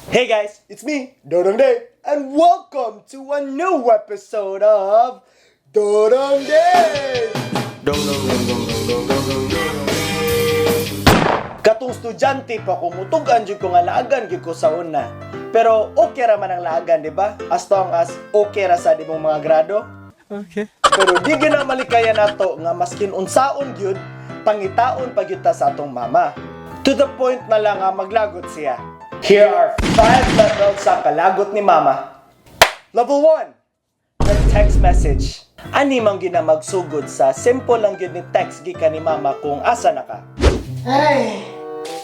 Hey guys, it's me, Dodong Day, and welcome to a new episode of Dodong Day! Katong estudyante pa ko, mutugan dyan ko nga laagan dyan ko sa una. Pero okay raman ang laagan, di ba? As long as okay ra sa di mong mga grado. Okay. Pero di gina malikaya nato nga maskin unsaon gyud pangitaon pa gyud ta sa atong mama. To the point na lang nga maglagot siya. Here are 5 levels sa kalagot ni mama. Level 1, the text message. Ani man gyud na magsugod sa simple lang gyud ni text gikan ni mama kung asa na ka. Ay,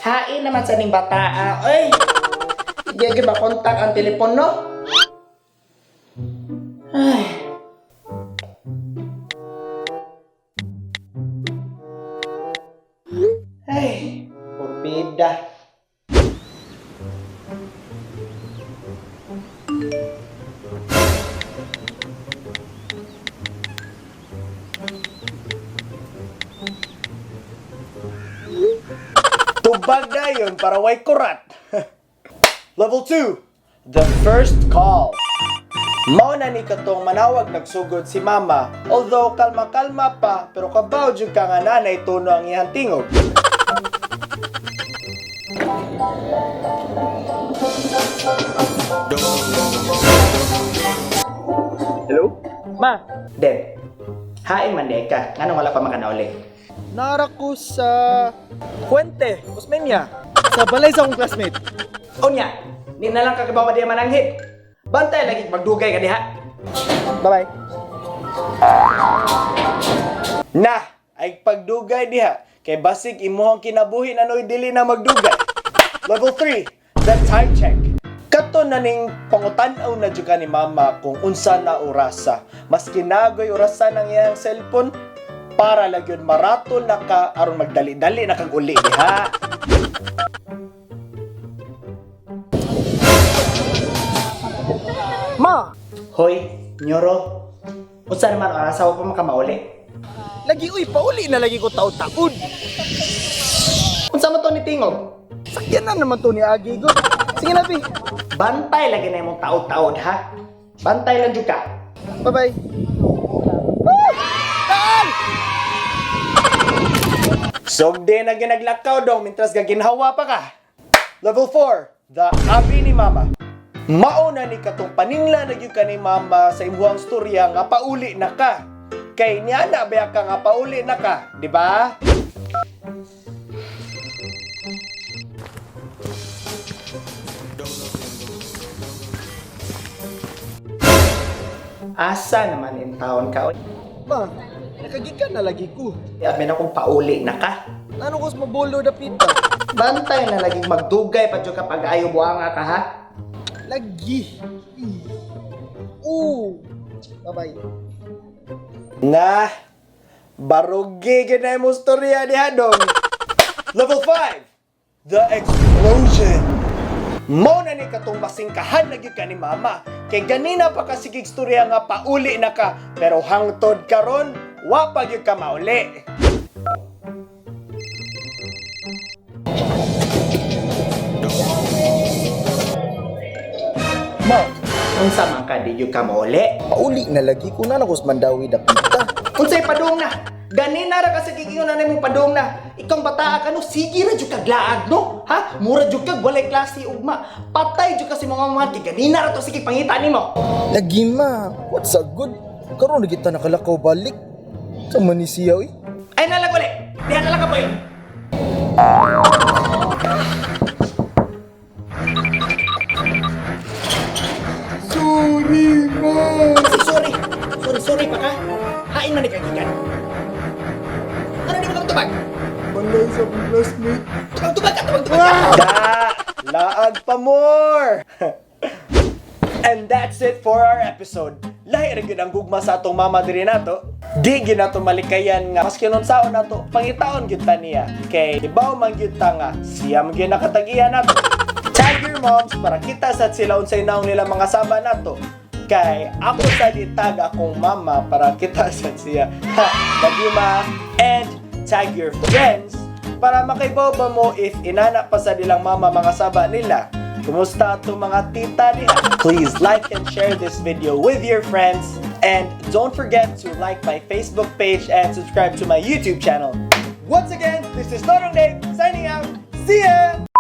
hain naman sa ning bataa. Ay, hindi agad makontak ang telepono. Ay. Ay, porbida. Tubag na yun para way kurat. Level 2, the first call. Mao na ni katong manawag nagsugod si mama. Although kalma-kalma pa, pero kabaw jud ka nga nanay tuno ang iyang tingog. Hello? Ma, Den, hain man di ka. Nga nung wala pa makanauli. nara ko sa Puente, Osmeña. Sa balay sa akong classmate. Unya, di na lang kagabawa di mananghit. Bantay lagi magdugay ka diha. Bye-bye. Nah, ay pagdugay diha. Kay basig imuhang kinabuhi ano'y dili na magdugay. Level 3, the time check. Kato na ning pangutanaw na dyan ka ni mama kung unsa na orasa. Mas kinagoy orasan ng iyang cellphone para lang yun maratol na ka aron magdali-dali na kag uli diha. Ma, Hoy, Nyoro. Unsa naman oras sa pa makamauli? lagi uy, pauli na lagi ko taod-taod. Unsa man to ni tingog? Sakyan na naman to ni Agi ko. Sige na, Pi. Bantay lagi na imong taod-taod ha. Bantay lang jud ka. Bye-bye. Sogde na ginaglakaw dong mintras gaginhawa pa ka. Level 4, the abi ni mama. Mauna ni katong paningla na gyud ka ni mama sa imong storya nga pauli na ka. Kay niya na ba ka nga pauli na ka, di ba? Asa naman in taon ka? Ma, nakagikan na lagi ko. Yabi na kung pauli na ka. Ano ko sa mabolo da pita? Bantay na laging magdugay pa jud kapag ayaw buanga ka ha. Lagi. Oo. Bye-bye. Nah, barugi gyud na imong storya diha dong. Level 5, the explosion. Mao na ni katong masingkahan na gyud ka ni mama. Kay ganina pa ka sigig storya nga pauli na ka, pero hangtod karon wa pa gyud ka mauli. Ma, Unsa man ka di jud ka mauli? pauli na lagi ko na ko sa Mandawi da pita. Unsay padung na? Ganina ra ka sa gigingon na nimo padung na. Ikaw bataa ka no, sige ra jud kag laag no. Ha? Mura jud kag walay klase ugma. Patay jud ka si mga mga kay ganina ra to sige pangita nimo. Lagi ma, what's a good? Karon na kita nakalakaw balik. Sa Manisiyaw eh. Ay nalang uli. Diha na lang ka boy. Sorry ma. Sorry. Sorry pa ka. Hain man ni kagikan. Ano di mo ka tubag? Balay sa akong classmate. Tubag ka. Da, laag pa more. And that's it for our episode. Lahi ra gyud ang gugma sa atong mama diri nato. Di gyud nato malikayan nga maski nun saon nato pangitaon gyud ta niya. Kay ibaw man gyud ta nga siya man gyud nakatag-iya nato. Tag your moms para kita sad sila unsay naong nila mga saba nato. Kay ako sad itag akong mama para kita sad siya. Ha, love you ma. And tag your friends para makaibaw ba mo if inana pa sa nilang mama mga saba nila. Kumusta itong mga tita niya? Please like and share this video with your friends. And don't forget to like my Facebook page and subscribe to my YouTube channel. Once again, this is Norong Dave signing out. See ya!